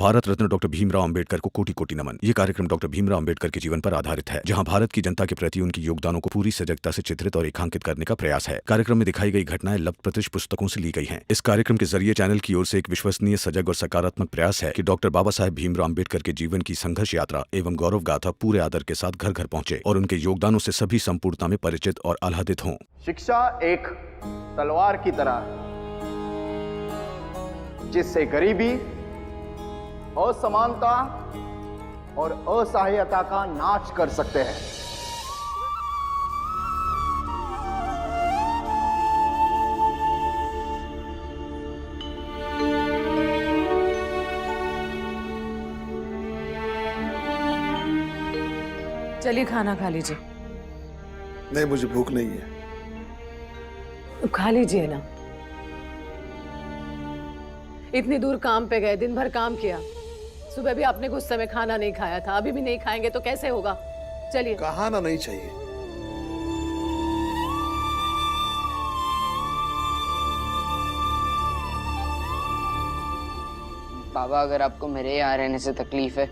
Bharat Ratna doctor Bhimrao Ambedkar को कोटि कोटि नमन। ये कार्यक्रम डॉक्टर भीमराव अंबेडकर के जीवन पर आधारित है, जहां भारत की जनता के प्रति उनके योगदानों को पूरी सजगता से चित्रित और रेखांकित करने का प्रयास है। कार्यक्रम में दिखाई गई घटनाएं लब्ध पुस्तकों से ली गई हैं। इस कार्यक्रम के जरिए चैनल की ओर से एक विश्वसनीय, सजग और सकारात्मक प्रयास है कि डॉक्टर बाबा साहेब भीमराव अंबेडकर के जीवन की संघर्ष यात्रा एवं गौरव गाथा पूरे आदर के साथ घर घर पहुंचे और उनके योगदानों से सभी संपूर्णता में परिचित और आह्लादित हों। शिक्षा एक तलवार की तरह जिससे गरीबी, असमानता और असहायता का नाश कर सकते हैं। चलिए खाना खा लीजिए। नहीं, मुझे भूख नहीं है। खा लीजिए ना। इतनी दूर काम पे गए, दिन भर काम किया। सुबह भी आपने गुस्से में खाना नहीं खाया था, अभी भी नहीं खाएंगे तो कैसे होगा? चलिए। कहा ना नहीं चाहिए। बाबा, अगर आपको मेरे यहाँ रहने से तकलीफ है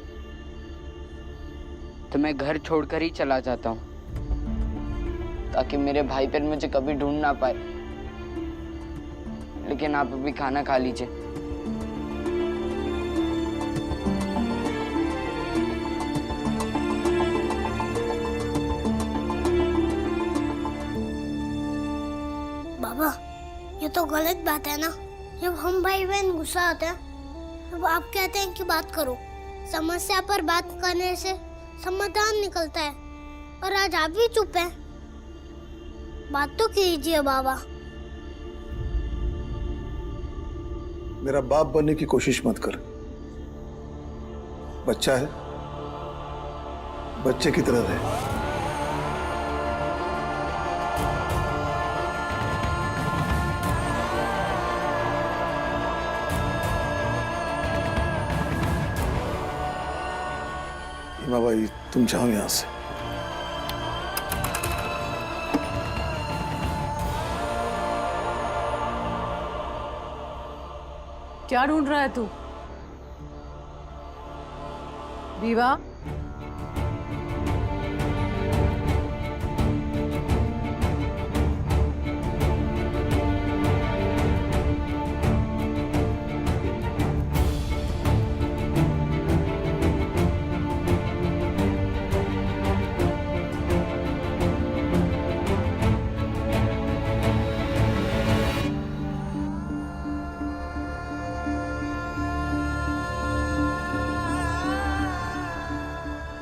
तो मैं घर छोड़कर ही चला जाता हूँ, ताकि मेरे भाई बहन मुझे कभी ढूंढ ना पाए। लेकिन आप अभी खाना खा लीजिए। बाबा, ये तो गलत बात है ना। जब हम भाई बहन गुस्सा आते हैं तब आप कहते हैं कि बात करो। समस्या पर बात करने से समाधान निकलता है, और आज आप भी चुप हैं। बात तो कीजिए बाबा। मेरा बाप बनने की कोशिश मत कर। बच्चा है, बच्चे की तरह रहे। हिमा भाई, तुम जाओ यहां से। क्या ढूंढ रहा है तू? बीवा,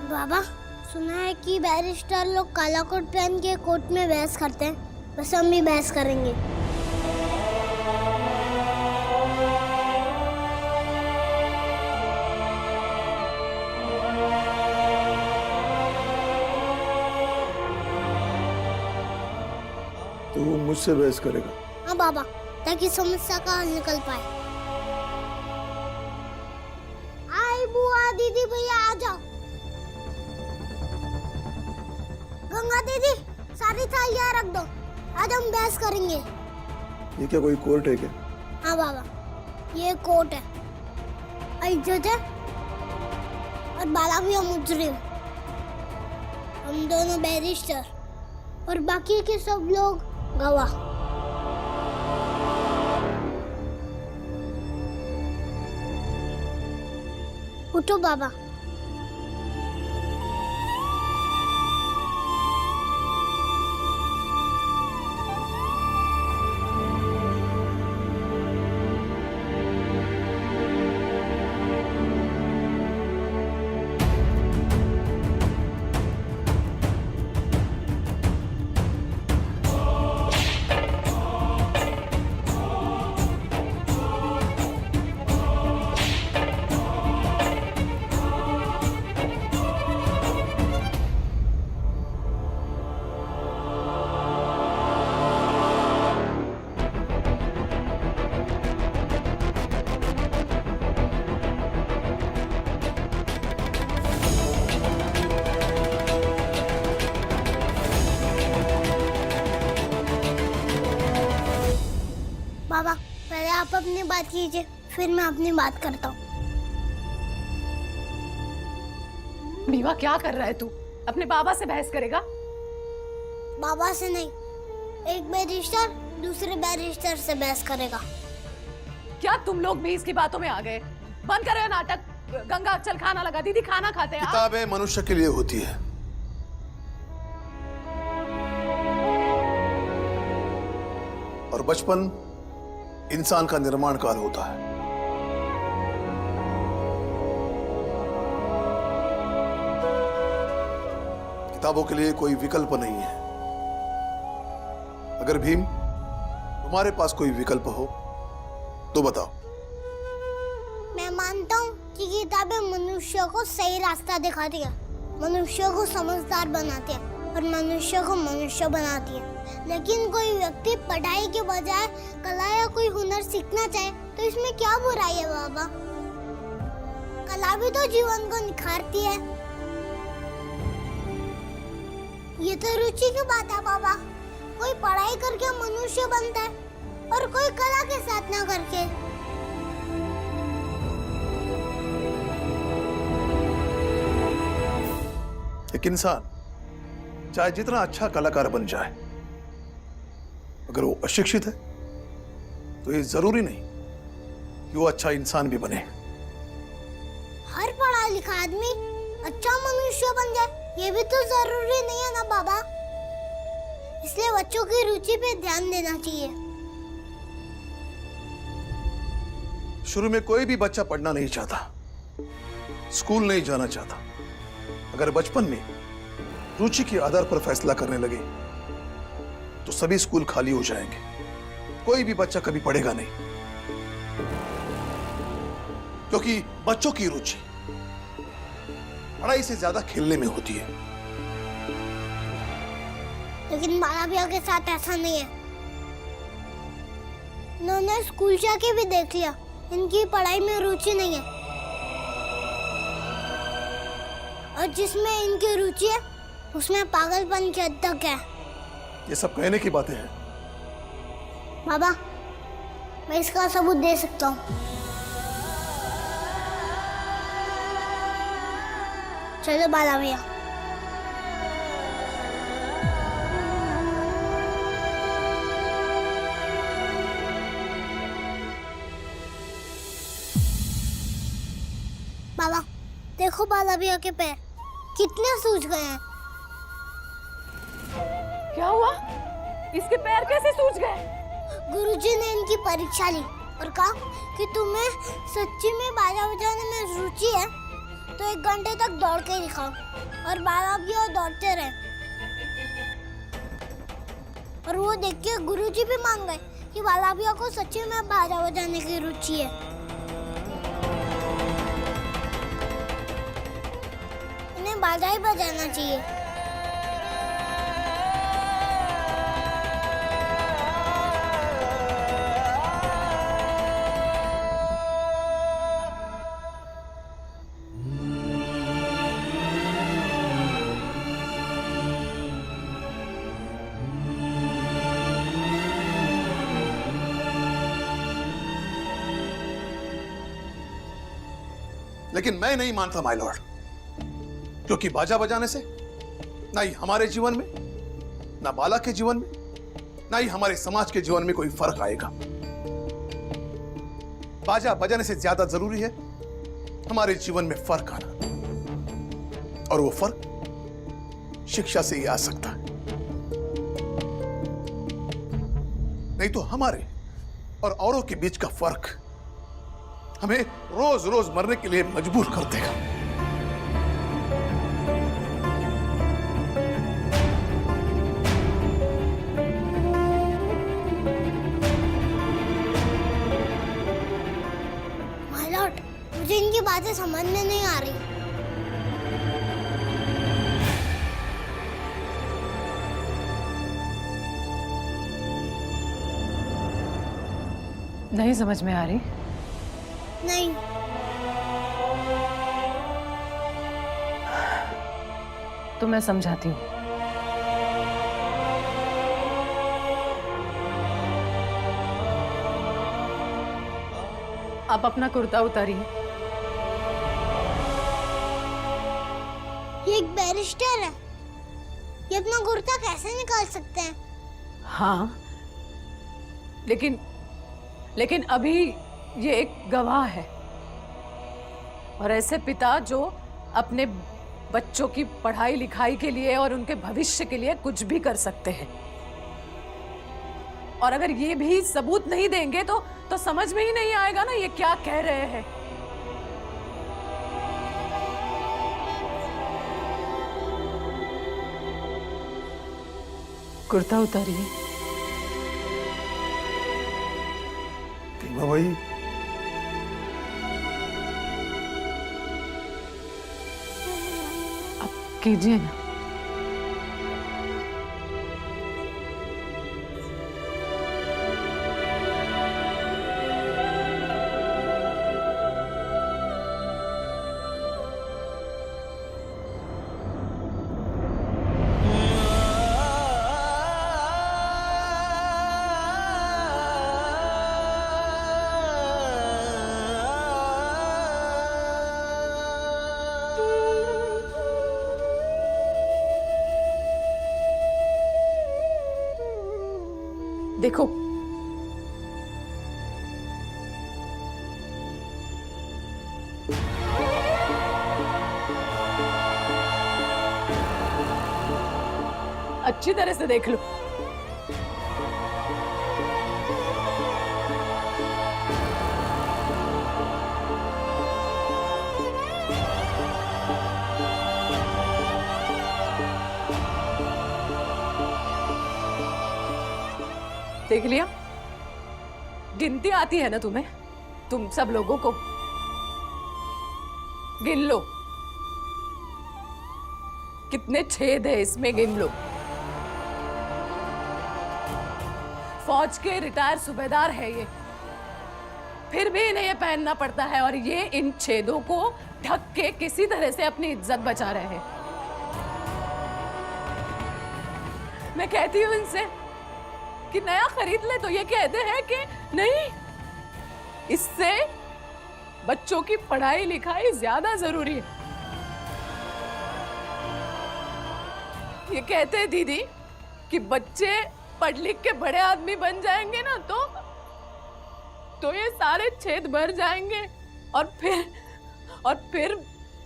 बाबा, सुना है कि बैरिस्टर लोग काला कोट पहन के कोर्ट में बहस करते हैं। बस हम भी बहस करेंगे। तू मुझसे बहस करेगा? हाँ बाबा, ताकि समस्या का हल निकल पाए। आई बुआ, दीदी, भैया आ जाओ। गंगा दीदी, सारी थालियां रख दो। आज हम बहस करेंगे। ये क्या कोई कोर्ट है क्या? हाँ बाबा, ये कोर्ट है। आई जज है और बाला भी हम मुजरिम। हम दोनों बैरिस्टर और बाकी के सब लोग गवाह। उठो बाबा। बाबा, पहले आप अपनी बात कीजिए, फिर मैं अपनी बात करता हूँ। मीवा क्या कर रहा है तू? अपने बाबा से बहस करेगा? बाबा से नहीं, एक बैरिस्टर दूसरे बैरिस्टर से बहस करेगा। क्या तुम लोग भी इसकी बातों में आ गए? बंद करो ये नाटक। गंगा चल खाना लगा। दीदी खाना खाते हैं। किताबें मनुष्य के लिए होती है और बचपन इंसान का निर्माण काल होता है। किताबों के लिए कोई विकल्प नहीं है। अगर भीम तुम्हारे पास कोई विकल्प हो तो बताओ। मैं मानता हूँ कि किताबें मनुष्य को सही रास्ता दिखाती है, मनुष्य को समझदार बनाती है और मनुष्य को मनुष्य बनाती है। लेकिन कोई व्यक्ति पढ़ाई के बजाय कला या कोई हुनर सीखना चाहे तो इसमें क्या बुराई है बाबा? कला भी तो जीवन को निखारती है। ये तो रुचि की बात है बाबा। कोई पढ़ाई करके मनुष्य बनता है और कोई कला के साथ ना करके। एक इंसान चाहे जितना अच्छा कलाकार बन जाए, अगर वो अशिक्षित है तो ये जरूरी नहीं कि वो अच्छा इंसान भी बने। हर पढ़ा लिखा आदमी अच्छा मनुष्य बन जाए ये भी तो जरूरी नहीं है ना बाबा। इसलिए बच्चों की रुचि पे ध्यान देना चाहिए। शुरू में कोई भी बच्चा पढ़ना नहीं चाहता, स्कूल नहीं जाना चाहता। अगर बचपन में रुचि के आधार पर फैसला करने लगे तो सभी स्कूल खाली हो जाएंगे। कोई भी बच्चा कभी पढ़ेगा नहीं, क्योंकि बच्चों की रुचि पढ़ाई से ज्यादा खेलने में होती है। लेकिन बाला भैया के साथ ऐसा नहीं है। उन्होंने स्कूल जाके भी देख लिया, इनकी पढ़ाई में रुचि नहीं है और जिसमें इनकी रुचि है उसमें पागलपन की हद तक है। ये सब कहने की बातें हैं। बाबा मैं इसका सबूत दे सकता हूँ। चलो बाला भैया। बाबा देखो बाला भैया के पैर कितने सूज गए हैं। क्या हुआ? इसके पैर कैसे सूज गए? गुरुजी ने इनकी परीक्षा ली और कहा कि तुम्हें सच्ची में बाजा बजाने में रुचि है तो 1 घंटे तक दौड़ के दिखाओ। और बाला भैया दौड़ते रहे और वो देख के गुरुजी भी मान गए कि बाला भैया को सच्ची में बाजा बजाने की रुचि है। इन्हें बाजा ही बजाना चाहिए। लेकिन मैं नहीं मानता माय लॉर्ड, क्योंकि बाजा बजाने से ना ही हमारे जीवन में, ना बाला के जीवन में, ना ही हमारे समाज के जीवन में कोई फर्क आएगा। बाजा बजाने से ज्यादा जरूरी है हमारे जीवन में फर्क आना, और वो फर्क शिक्षा से ही आ सकता है। नहीं तो हमारे और औरों के बीच का फर्क हमें रोज रोज मरने के लिए मजबूर कर देगा। माय लॉर्ड मुझे इनकी बातें समझ में नहीं आ रही। नहीं समझ में आ रही? नहीं तो मैं समझाती हूँ। आप अपना कुर्ता उतारिए। ये एक बैरिस्टर है, ये अपना कुर्ता कैसे निकाल सकते हैं? हाँ, लेकिन अभी ये एक गवाह है, और ऐसे पिता जो अपने बच्चों की पढ़ाई लिखाई के लिए और उनके भविष्य के लिए कुछ भी कर सकते हैं। और अगर ये भी सबूत नहीं देंगे तो समझ में ही नहीं आएगा ना ये क्या कह रहे हैं। कुर्ता उतारिए। भीमा भाई, अब कीजिए ना। देखो, अच्छी तरह से देख लो। देख लिया? गिनती आती है ना तुम्हें? तुम सब लोगों को गिन लो, कितने छेद है इसमें, गिन लो। फौज के रिटायर सूबेदार है ये, फिर भी इन्हें ये पहनना पड़ता है, और ये इन छेदों को ढक के किसी तरह से अपनी इज्जत बचा रहे हैं। मैं कहती हूं इनसे कि नया खरीद ले, तो ये कहते हैं कि नहीं, इससे बच्चों की पढ़ाई लिखाई ज्यादा जरूरी है। ये कहते हैं दीदी कि बच्चे पढ़ लिख के बड़े आदमी बन जाएंगे ना, तो ये सारे छेद भर जाएंगे, और फिर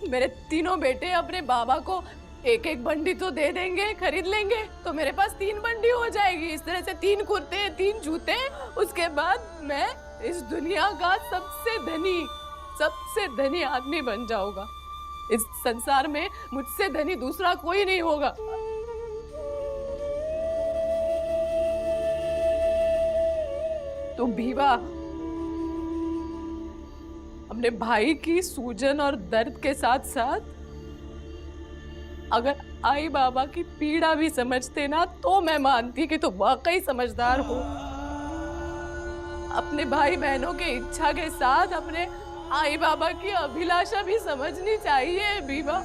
मेरे तीनों बेटे अपने बाबा को एक एक बंडी तो दे देंगे, खरीद लेंगे, तो मेरे पास 3 बंडी हो जाएगी। इस तरह से 3 कुर्ते, 3 जूते, उसके बाद मैं इस दुनिया का सबसे धनी आदमी बन जाऊंगा। इस संसार में मुझसे धनी दूसरा कोई नहीं होगा। तो भीवा, अपने भाई की सूजन और दर्द के साथ साथ अगर आई बाबा की पीड़ा भी समझते ना, तो मैं मानती कि तुम वाकई समझदार हो। अपने भाई बहनों के इच्छा के साथ अपने आई बाबा की अभिलाषा भी समझनी चाहिए बीबा।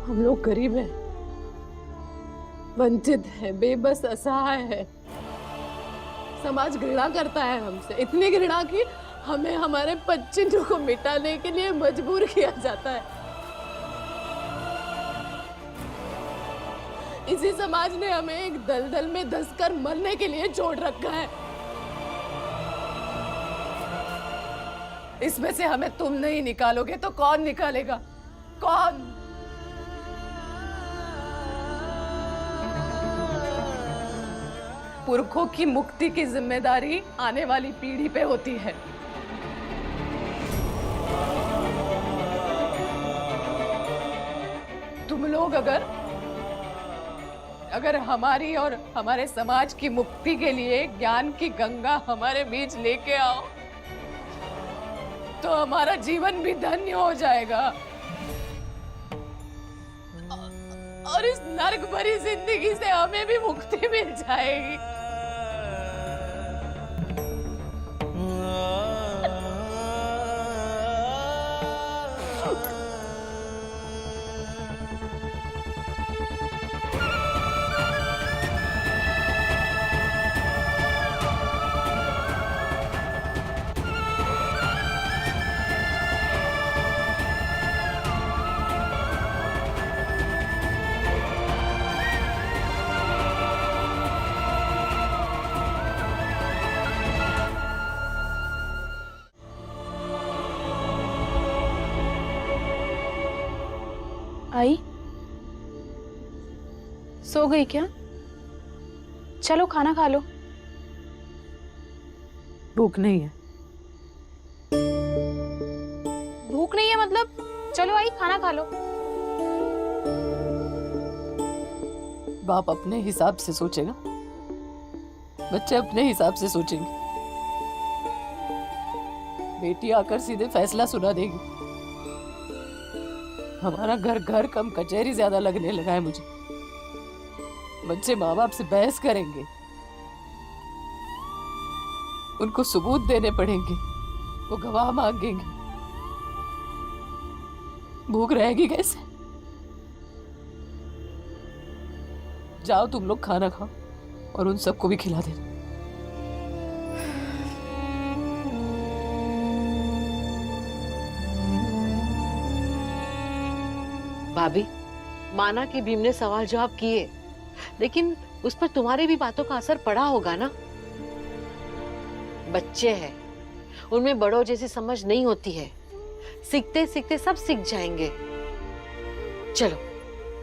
हम लोग गरीब हैं, वंचित है, बेबस, असहाय है। समाज घृणा करता है हमसे, इतनी घृणा कि हमें हमारे पदचिन्हों को मिटाने के लिए मजबूर किया जाता है। इसी समाज ने हमें एक दलदल में धंसकर मरने के लिए छोड़ रखा है। इसमें से हमें तुम नहीं निकालोगे तो कौन निकालेगा? कौन? पुरखों की मुक्ति की जिम्मेदारी आने वाली पीढ़ी पे होती है। तुम लोग अगर हमारी और हमारे समाज की मुक्ति के लिए ज्ञान की गंगा हमारे बीच लेके आओ, तो हमारा जीवन भी धन्य हो जाएगा और इस नर्क भरी जिंदगी से हमें भी मुक्ति मिल जाएगी। आई सो गई क्या? चलो खाना खा लो। भूख नहीं है। भूख नहीं है मतलब? चलो आई खाना खा लो। बाप अपने हिसाब से सोचेगा, बच्चे अपने हिसाब से सोचेंगे। बेटी आकर सीधे फैसला सुना देगी। हमारा घर घर कम कचहरी ज्यादा लगने लगा है मुझे। बच्चे माँ बाप से बहस करेंगे, उनको सबूत देने पड़ेंगे, वो गवाह मांगेंगे। भूख रहेगी कैसे? जाओ तुम लोग खाना खाओ और उन सबको भी खिला देना। भाभी, माना कि भीम ने सवाल जवाब किए, लेकिन उस पर तुम्हारी भी बातों का असर पड़ा होगा ना। बच्चे हैं, उनमें बड़ों जैसी समझ नहीं होती है। सीखते सीखते सब सीख जाएंगे। चलो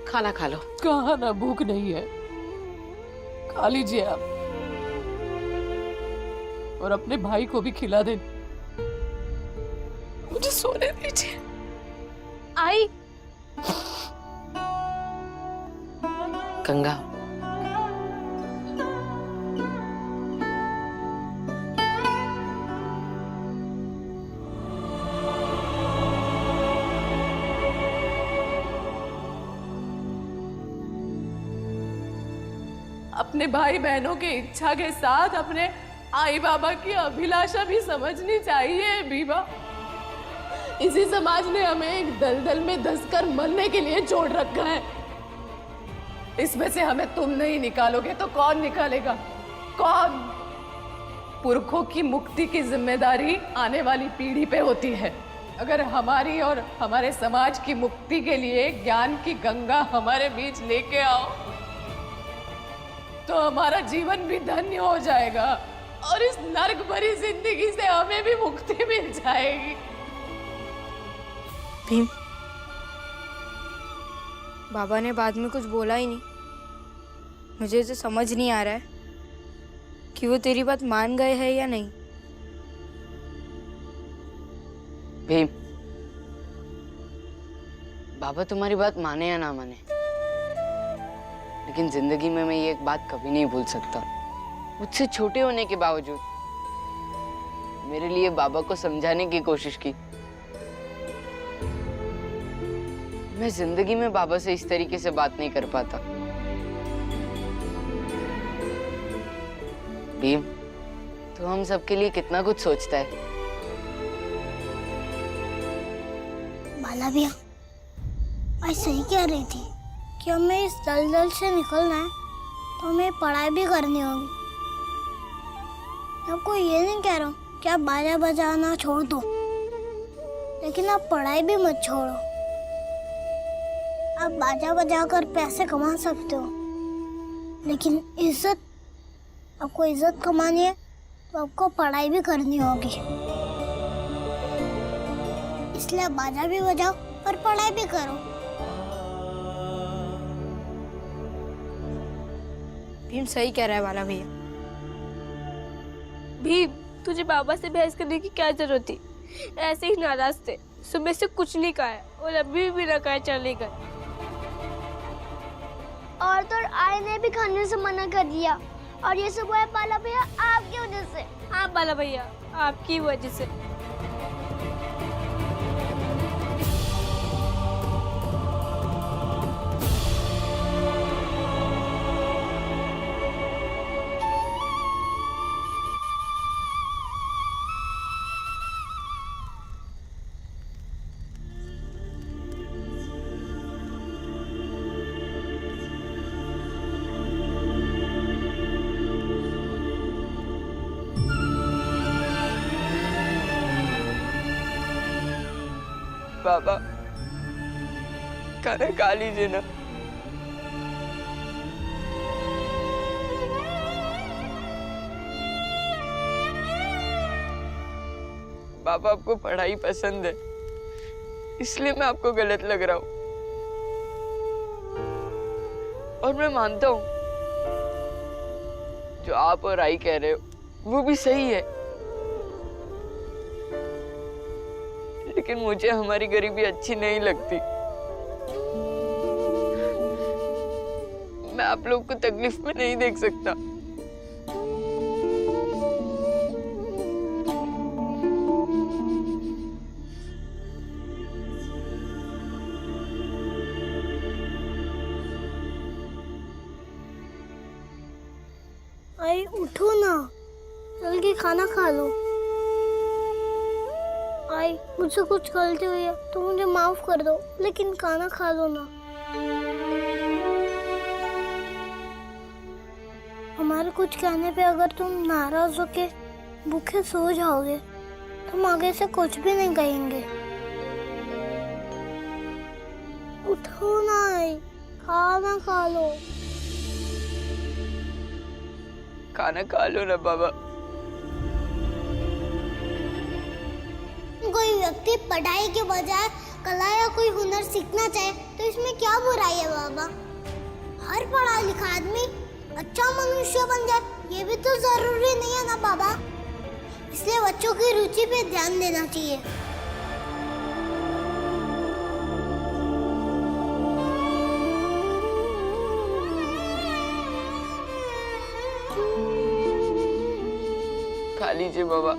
खाना खा लो। कहा ना भूख नहीं है, खा लीजिए आप और अपने भाई को भी खिला दे। मुझे सोने दीजिए। आई गंगा, अपने भाई बहनों की इच्छा के साथ अपने आई बाबा की अभिलाषा भी समझनी चाहिए बीबा। इसी समाज ने हमें एक दलदल में धंसकर मरने के लिए छोड़ रखा है। इसमें से हमें तुम नहीं निकालोगे तो कौन निकालेगा? कौन? पुरखों की मुक्ति की जिम्मेदारी आने वाली पीढ़ी पे होती है। अगर हमारी और हमारे समाज की मुक्ति के लिए ज्ञान की गंगा हमारे बीच लेके आओ तो हमारा जीवन भी धन्य हो जाएगा और इस नर्क भरी जिंदगी से हमें भी मुक्ति मिल जाएगी। भीम, बाबा ने बाद में कुछ बोला ही नहीं। मुझे तो समझ नहीं आ रहा है कि वो तेरी बात मान गए हैं या नहीं। भीम, बाबा तुम्हारी बात माने या ना माने, लेकिन जिंदगी में मैं ये एक बात कभी नहीं भूल सकता। मुझसे छोटे होने के बावजूद मेरे लिए बाबा को समझाने की कोशिश की। मैं जिंदगी में बाबा से इस तरीके से बात नहीं कर पाता। भीम, तो हम सबके लिए कितना कुछ सोचता है। बाला भैया, मैं सही कह रही थी कि हमें इस दलदल से निकलना है तो हमें पढ़ाई भी करनी होगी। मैं आपको ये नहीं कह रहा हूँ कि आप बाजा बजाना छोड़ दो, लेकिन आप पढ़ाई भी मत छोड़ो। आप बाजा बजाकर पैसे कमा सकते हो, लेकिन इज्जत, आपको इज्जत कमानी है तो आपको पढ़ाई भी करनी होगी। इसलिए आप बाजा भी बजाओ और पढ़ाई भी करो। भीम सही कह रहा है बाला भैया। भीम, तुझे बाबा से बहस करने की क्या जरूरत थी? ऐसे ही नाराज थे, सुबह से कुछ नहीं कहा और अभी भी बिना कहे चले गए। और तो आय ने भी खाने से मना कर दिया और ये सब हुआ बाला भैया आपकी वजह से। हाँ बाला भैया, आपकी वजह से। बाबा, खाना खा लीजिए ना। बाबा, आपको पढ़ाई पसंद है, इसलिए मैं आपको गलत लग रहा हूँ। और मैं मानता हूँ जो आप और आई कह रहे हो वो भी सही है, लेकिन मुझे हमारी गरीबी अच्छी नहीं लगती। मैं आप लोग को तकलीफ में नहीं देख सकता। आई उठो ना, चल के खाना खा लो। आई मुझसे कुछ गलती हुई है तो मुझे माफ कर दो, लेकिन खाना खा लो ना। हमारे कुछ कहने पे अगर तुम नाराज होके भूखे सो जाओगे तो हम आगे से कुछ भी नहीं कहेंगे। उठो ना आई, खाना खा लो। खाना खा लो ना बाबा। कोई व्यक्ति पढ़ाई के बजाय कला या कोई हुनर सीखना चाहे तो इसमें क्या बुराई है बाबा? हर पढ़ा लिखा आदमी अच्छा मनुष्य बन जाए ये भी तो जरूरी नहीं है ना बाबा। इसलिए बच्चों की रुचि पे ध्यान देना चाहिए। खा लीजिए बाबा।